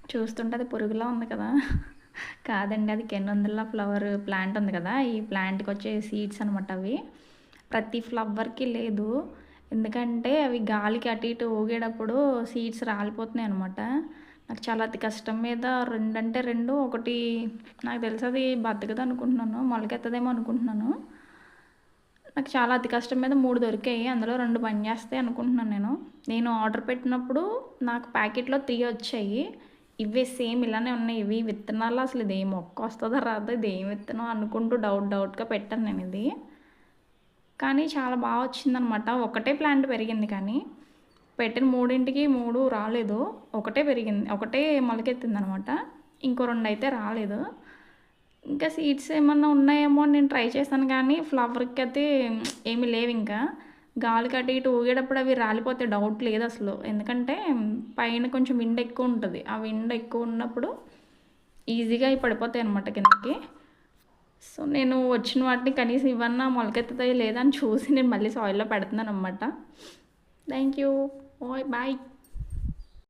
చూస్తుంటే అది పురుగులా ఉంది కదా! కాదండి. అది కెనుందుల ఫ్లవర్ ప్లాంట్ ఉంది కదా! ఈ ప్లాంట్‌కొచ్చే సీడ్స్ అనమాట అవి. ప్రతి ఫ్లవర్‌కి లేదు. ఎందుకంటే అవి గాలికి అటు ఇటు ఊగేటప్పుడు సీడ్స్ రాలిపోతున్నాయనమాట. నాకు చాలా అతి కష్టం మీద 2 అంటే 2, ఒకటి నాకు తెలిసి అది బతకదనుకుంటున్నాను. మొలకెత్తదేమో అనుకుంటున్నాను. నాకు చాలా అతి కష్టం మీద 3 దొరికాయి. అందులో 2 పనిచేస్తాయి అనుకుంటున్నాను నేను. నేను ఆర్డర్ పెట్టినప్పుడు నాకు ప్యాకెట్‌లో 3 వచ్చాయి. ఇవే సేమ్ ఇలానే ఉన్నాయి. ఇవి విత్తనాలు అసలు ఇది ఏ మొక్క వస్తదో రాదో ఇది ఏం విత్తనం అనుకుంటూ డౌట్‌గా పెట్టాను నేనిది. కానీ చాలా బా వచ్చిందనమాట. ఒకటే ప్లాంట్ పెరిగింది కానీ, పెట్టిన 3కి 3 రాలేదు. ఒకటే పెరిగింది. ఒకటే మొలకెత్తిందనమాట. ఇంకో 2 అయితే రాలేదు. ఇంకా సీడ్స్ ఏమన్నా ఉన్నాయేమో అని నేను ట్రై చేశాను కానీ, ఫ్లవర్‌కయితే ఏమి లేవింకా. గాలికి అటు ఇటు ఊగేటప్పుడు అవి రాలిపోతాయి డౌట్ లేదసలు. ఎందుకంటే పైన కొంచెం విండ్ ఎక్కువుంటది. ఆ విండ్ ఎక్కువున్నప్పుడు ఈజీగా అయి పడిపోతాయనమాట కిందకి. సో, నేను వచ్చిన వాటిని కనీసం ఇవన్నా మొలకెత్తుతాయో లేదా అని చూసి నేను మళ్ళీ సాయిల్‌లో పెడుతున్నాననమాట. Thank you. ఓయ్ బాయ్.